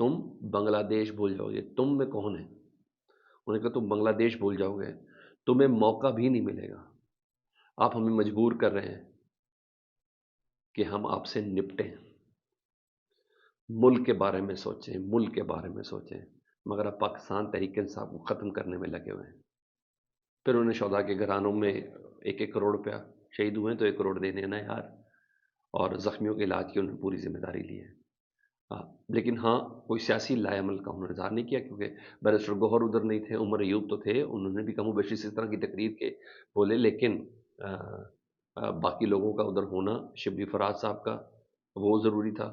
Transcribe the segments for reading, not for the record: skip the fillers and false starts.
تم بنگلہ دیش بھول جاؤ گے. تم میں کون ہے؟ انہوں نے کہا تم بنگلہ دیش بھول جاؤ گے، تمہیں موقع بھی نہیں ملے گا. آپ ہمیں مجبور کر رہے ہیں کہ ہم آپ سے نپٹیں، ملک کے بارے میں سوچیں، ملک کے بارے میں سوچیں، مگر اب پاکستان تحریک انصاف کو ختم کرنے میں لگے ہوئے ہیں. پھر انہوں نے شہداء کے گھرانوں میں 1-1 کروڑ روپیہ، شہید ہوئے تو 1 کروڑ دینے نا یار، اور زخمیوں کے علاج کی انہوں نے پوری ذمہ داری لی ہے. ہاں، لیکن ہاں کوئی سیاسی لائے عمل کا انہوں نے اظہار نہیں کیا، کیونکہ بیرسٹر گوہر ادھر نہیں تھے، عمر ایوب تو تھے، انہوں نے بھی کم و بیش اس طرح کی تقریر کے بولے، لیکن باقی لوگوں کا ادھر ہونا، شبلی فراز صاحب کا وہ ضروری تھا.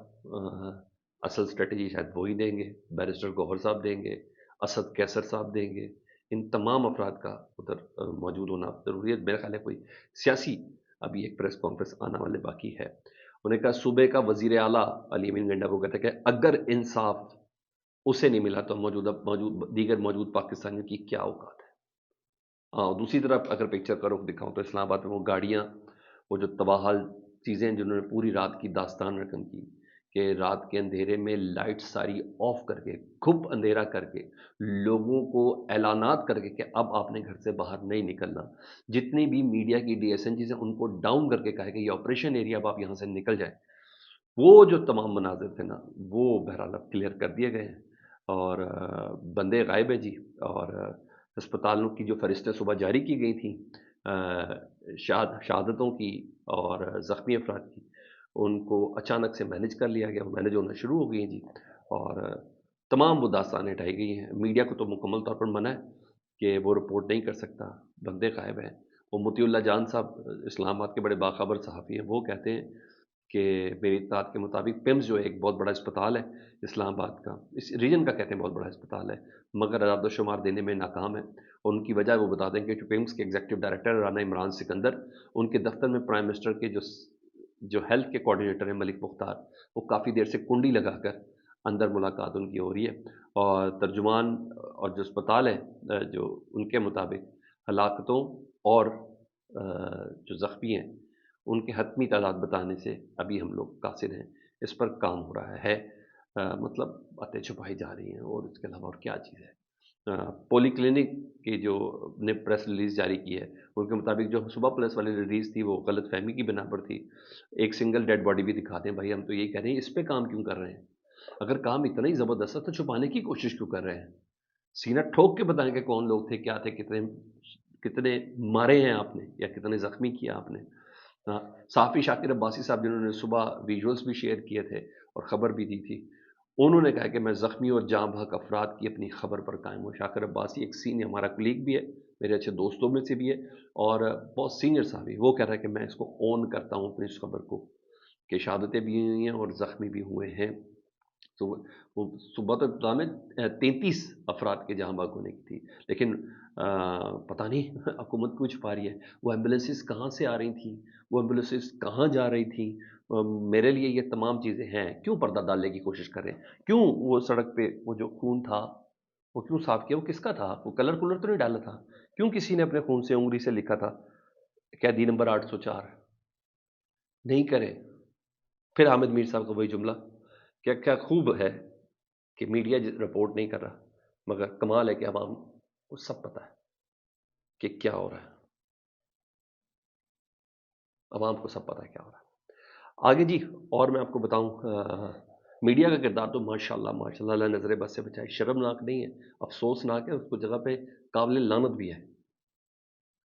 اصل اسٹریٹجی شاید وہی دیں گے، بیرسٹر گوہر صاحب دیں گے، اسد کیسر صاحب دیں گے. ان تمام افراد کا ادھر موجود ہونا ضروری ہے. میرا خیال ہے کوئی سیاسی ابھی ایک پریس کانفرنس آنے والے باقی ہے. انہوں نے کہا صوبے کا وزیر اعلیٰ علی امین گنڈا کو کہتا ہے کہ اگر انصاف اسے نہیں ملا تو دیگر موجود پاکستانیوں کی کیا اوقات ہے. ہاں، دوسری طرف اگر پکچر کرو دکھاؤں تو اسلام آباد میں وہ گاڑیاں، وہ جو تباہال چیزیں جنہوں نے پوری رات کی داستان رقم کی، کہ رات کے اندھیرے میں لائٹ ساری آف کر کے، گھپ اندھیرا کر کے، لوگوں کو اعلانات کر کے کہ اب آپ نے گھر سے باہر نہیں نکلنا. جتنی بھی میڈیا کی ڈی ایس این جیز ہیں ان کو ڈاؤن کر کے کہا کہ یہ آپریشن ایریا، اب آپ یہاں سے نکل جائیں. وہ جو تمام مناظر تھے نا، وہ بہرحال اب کلیئر کر دیے گئے ہیں، اور بندے غائب ہیں جی. اور ہسپتالوں کی جو فہرستیں صبح جاری کی گئی تھیں شہادتوں کی اور زخمی افراد کی، ان کو اچانک سے مینج کر لیا گیا، وہ مینج ہونا شروع ہو گئی ہیں جی. اور تمام وہ داستانیں اٹھائی گئی ہیں. میڈیا کو تو مکمل طور پر منع ہے کہ وہ رپورٹ نہیں کر سکتا، بندے غائب ہیں. وہ مطیع اللہ جان صاحب اسلام آباد کے بڑے باخبر صحافی ہیں، وہ کہتے ہیں کہ میری اطلاعات کے مطابق پیمز جو ہے ایک بہت بڑا اسپتال ہے اسلام آباد کا، اس ریجن کا کہتے ہیں بہت بڑا اسپتال ہے، مگر اعداد و شمار دینے میں ناکام ہے. اور ان کی وجہ وہ بتا دیں کہ جو پیمز کے ایگزیکٹو ڈائریکٹر رانا عمران سکندر، ان کے دفتر میں پرائم منسٹر کے جو ہیلتھ کے کوارڈینیٹر ہیں ملک مختار، وہ کافی دیر سے کنڈی لگا کر اندر ملاقات ان کی ہو رہی ہے. اور ترجمان اور جو اسپتال ہے جو ان کے مطابق ہلاکتوں اور جو زخمی ہیں ان کے حتمی تعداد بتانے سے ابھی ہم لوگ قاصر ہیں. اس پر کام ہو رہا ہے. مطلب باتیں چھپائی جا رہی ہیں، اور اس کے علاوہ اور کیا چیز ہے. پولی کلینک کی جو نے پریس ریلیز جاری کی ہے، ان کے مطابق جو صبح پریس والی ریلیز تھی وہ غلط فہمی کی بنا پر تھی. ایک سنگل ڈیڈ باڈی بھی دکھاتے ہیں. بھائی ہم تو یہی کہہ رہے ہیں، اس پہ کام کیوں کر رہے ہیں؟ اگر کام اتنا ہی زبردست ہے تو چھپانے کی کوشش کیوں کر رہے ہیں؟ سینہ ٹھوک کے بتائیں کہ کون لوگ تھے، کیا تھے، کتنے مارے ہیں آپ نے یا کتنے زخمی کیا آپ نے. صحافی شاکر عباسی صاحب جنہوں نے صبح ویژولز بھی شیئر کیے تھے اور خبر بھی دی تھی، انہوں نے کہا کہ میں زخمی اور جاں بحق افراد کی اپنی خبر پر قائم ہوں. شاکر عباسی ایک سینئر ہمارا کلیگ بھی ہے، میرے اچھے دوستوں میں سے بھی ہے، اور بہت سینئر صاحب ہے. وہ کہہ رہا ہے کہ میں اس کو اون کرتا ہوں اپنی اس خبر کو، کہ شہادتیں بھی ہوئی ہیں اور زخمی بھی ہوئے ہیں. تو وہ صبح تو ابتدا میں 33 افراد کے جہاں بحق ہونے کی تھی، لیکن پتہ نہیں حکومت کچھ چھپا رہی ہے. وہ ایمبولینسز کہاں سے آ رہی تھیں، وہ ایمبولینسز کہاں جا رہی تھیں. میرے لیے یہ تمام چیزیں ہیں. کیوں پردہ ڈالنے کی کوشش کر رہے ہیں؟ کیوں وہ سڑک پہ وہ جو خون تھا وہ کیوں صاف کیا؟ وہ کس کا تھا؟ وہ کلر کولر تو نہیں ڈالا تھا؟ کیوں کسی نے اپنے خون سے انگلی سے لکھا تھا قیدی نمبر 804؟ نہیں کرے. پھر حامد میر صاحب کا وہی جملہ، کیا خوب ہے کہ میڈیا رپورٹ نہیں کر رہا، مگر کمال ہے کہ عوام کو سب پتہ ہے کہ کیا ہو رہا ہے. عوام کو سب پتہ ہے کیا ہو رہا ہے. آگے جی، اور میں آپ کو بتاؤں، میڈیا کا کردار تو ماشاءاللہ ماشاءاللہ اللہ نظر بس سے بچائے، شرمناک نہیں ہے، افسوسناک ہے، اس کو جگہ پہ قابل لعنت بھی ہے.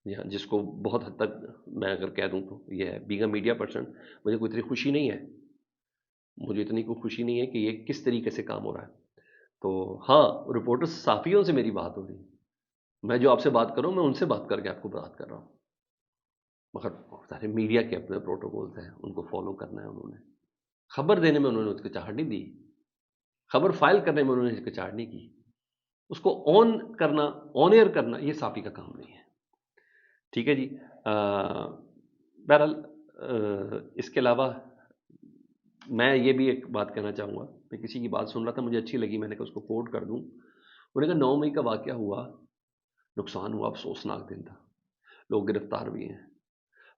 جی ہاں، جس کو بہت حد تک میں اگر کہہ دوں تو یہ ہے بینگ اے میڈیا پرسن، مجھے کوئی اتنی خوشی نہیں ہے، مجھے اتنی کوئی خوشی نہیں ہے کہ یہ کس طریقے سے کام ہو رہا ہے. تو ہاں، رپورٹر صحافیوں سے میری بات ہو رہی ہے، میں جو آپ سے بات کر رہا ہوں میں ان سے بات کر کے آپ کو بات کر رہا ہوں، مگر سارے میڈیا کے اپنے پروٹوکولز ہیں، ان کو فالو کرنا ہے. انہوں نے خبر دینے میں انہوں نے ہچکچاہٹ نہیں دی، خبر فائل کرنے میں انہوں نے ہچکچاہٹ نہیں کی. اس کو آن کرنا، آن ایئر کرنا، یہ صحافی کا کام نہیں ہے. ٹھیک ہے جی. بہرحال اس کے علاوہ میں یہ بھی ایک بات کہنا چاہوں گا. میں کسی کی بات سن رہا تھا، مجھے اچھی لگی، میں نے کہا اس کو کوٹ کر دوں. انہوں نے کہا 9 مئی کا واقعہ ہوا، نقصان ہوا، افسوسناک دن تھا، لوگ گرفتار بھی ہیں،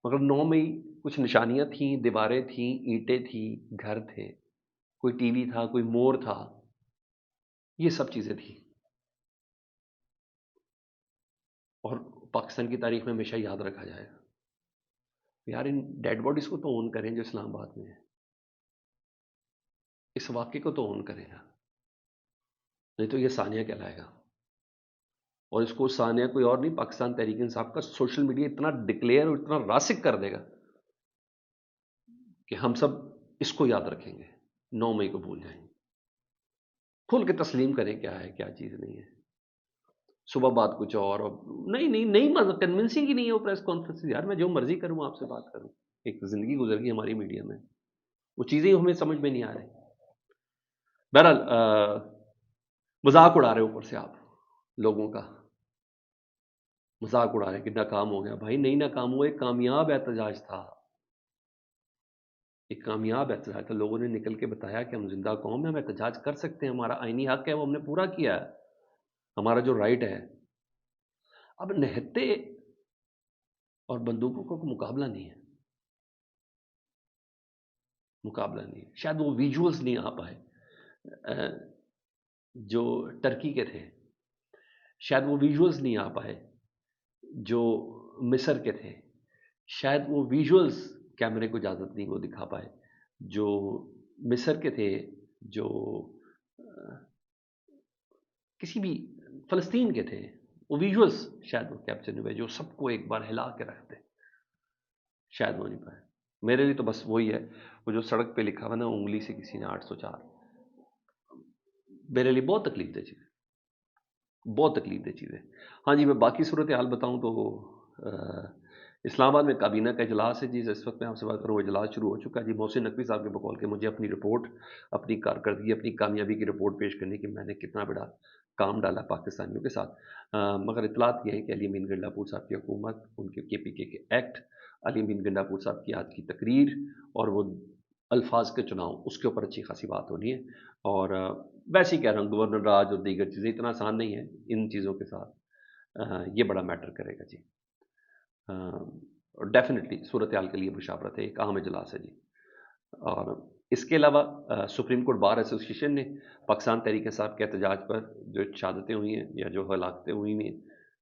مگر 9 مئی کچھ نشانیاں تھیں، دیواریں تھیں، اینٹیں تھیں، گھر تھے، کوئی ٹی وی تھا، کوئی مور تھا، یہ سب چیزیں تھیں، اور پاکستان کی تاریخ میں ہمیشہ یاد رکھا جائے گا. یار ان ڈیڈ باڈیز کو تو اون کریں جو اسلام آباد میں ہے، اس واقعے کو تو اون کرے گا، نہیں تو یہ ثانیہ کہلائے گا. اور اس کو ثانیہ کوئی اور نہیں، پاکستان تحریک انصاف کا سوشل میڈیا اتنا ڈکلیئر اور اتنا راسک کر دے گا کہ ہم سب اس کو یاد رکھیں گے، 9 مئی کو بھول جائیں گے. کھل کے تسلیم کریں کیا ہے کیا چیز نہیں ہے. صبح بات کچھ اور نہیں کنونسنگ ہی نہیں ہے وہ پریس کانفرنس. یار میں جو مرضی کروں آپ سے بات کروں، ایک زندگی گزر گئی ہماری میڈیا میں، وہ چیزیں ہمیں سمجھ میں نہیں آ رہی. بہرحال مذاق اڑا رہے اوپر سے آپ لوگوں کا، مذاق اڑا رہے کہ ناکام ہو گیا. بھائی نہیں ناکام ہوا، ایک کامیاب احتجاج تھا، ایک کامیاب احتجاج تھا. لوگوں نے نکل کے بتایا کہ ہم زندہ قوم ہیں، ہم احتجاج کر سکتے ہیں، ہمارا آئینی حق ہے، وہ ہم نے پورا کیا ہے، ہمارا جو رائٹ ہے. اب نہتے اور بندوقوں کا کوئی مقابلہ نہیں ہے، مقابلہ نہیں ہے. شاید وہ ویژولز نہیں آ پائے جو ٹرکی کے تھے، شاید وہ ویژولز نہیں آ پائے جو مصر کے تھے، شاید وہ ویژولز کیمرے کو اجازت نہیں وہ دکھا پائے جو مصر کے تھے، جو کسی بھی فلسطین کے تھے. وہ ویژولز شاید وہ کیپچر نہیں ہوئے جو سب کو ایک بار ہلا کے رکھتے، شاید وہ نہیں پائے. میرے لیے تو بس وہی ہے، وہ جو سڑک پہ لکھا ہوا نا انگلی سے کسی نے 804، میرے لیے بہت تکلیف دہ چیز ہے، بہت تکلیف دہ چیز ہے. ہاں جی، میں باقی صورتحال بتاؤں تو اسلام آباد میں کابینہ کا اجلاس ہے جی، اس وقت میں آپ سے بات کروں، وہ اجلاس شروع ہو چکا ہے جی. محسن نقوی صاحب کے بقول کے مجھے اپنی رپورٹ، اپنی کارکردگی، اپنی کامیابی کی رپورٹ پیش کرنے کی، میں نے کتنا بڑا کام ڈالا پاکستانیوں کے ساتھ. مگر اطلاعات یہ ہے کہ علی امین گنڈاپور صاحب کی حکومت، ان کے پی کے ایکٹ، علی امین گنڈاپور صاحب کی آج کی تقریر اور وہ الفاظ کے چناؤ، اس کے اوپر اچھی خاصی بات ہونی ہے. اور ویسے ہی کہہ رہا ہوں، گورنر راج اور دیگر چیزیں اتنا آسان نہیں ہے ان چیزوں کے ساتھ، یہ بڑا میٹر کرے گا جی. اور ڈیفینیٹلی صورتحال کے لیے مشاورت ہے، ایک اہم اجلاس ہے جی. اور اس کے علاوہ سپریم کورٹ بار ایسوسیشن نے پاکستان تحریک انصاف کے احتجاج پر جو شہادتیں ہوئی ہیں یا جو ہلاکتیں ہوئی ہیں،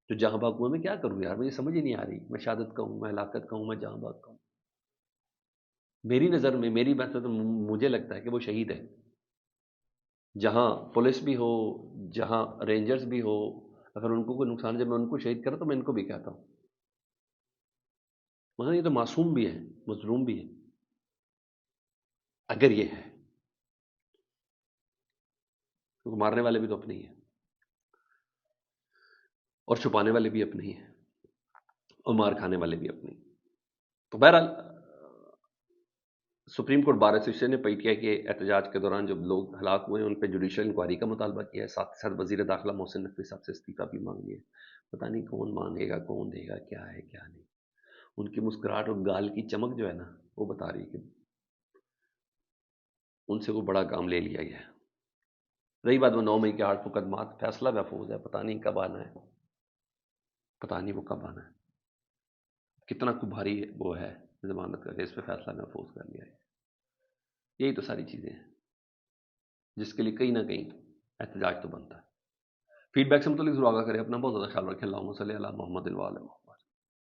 جو جہاں بھاگ ہوئے، میں کیا کروں یار، مجھے سمجھ ہی نہیں آ رہی. میں شہادت کا ہوں، میں ہلاکت کا ہوں، میں جہاں بھاگ کا ہوں. میری نظر میں، میری بات تو مجھے لگتا ہے کہ وہ شہید ہے. جہاں پولیس بھی ہو، جہاں رینجرز بھی ہو، اگر ان کو کوئی نقصان، جب میں ان کو شہید کرا تو میں ان کو بھی کہتا ہوں، مگر یہ تو معصوم بھی ہے، مظلوم بھی ہے. اگر یہ ہے، کیونکہ مارنے والے بھی تو اپنے ہی ہیں، اور چھپانے والے بھی اپنے ہی ہیں، اور مار کھانے والے بھی اپنے ہی. تو بہرحال سپریم کورٹ بار ایسوسیشن نے پی ٹی آئی کے احتجاج کے دوران جو لوگ ہلاک ہوئے ہیں ان پہ جوڈیشل انکوائری کا مطالبہ کیا ہے. ساتھ ساتھ وزیر داخلہ محسن نقوی صاحب سے استعفیٰ بھی مانگ لیا. پتہ نہیں کون مانگے گا، کون دے گا، کیا ہے کیا نہیں. ان کی مسکراہٹ اور گال کی چمک جو ہے نا، وہ بتا رہی ہے کہ ان سے وہ بڑا کام لے لیا گیا ہے. رہی بات وہ 9 مئی کے 8 مقدمات، فیصلہ محفوظ ہے، پتہ نہیں کب آنا ہے، پتہ نہیں وہ کب آنا ہے. کتنا کو بھاری وہ ہے ضمانت کا کہ اس پہ فیصلہ محفوظ کر لیا ہے. یہی تو ساری چیزیں ہیں جس کے لیے کہیں نہ کہیں احتجاج تو بنتا ہے. فیڈ بیک سے متعلق ضرور آگاہ کریں، اپنا بہت زیادہ خیال رکھیں. اللہم صلی علی محمد و علی محمد.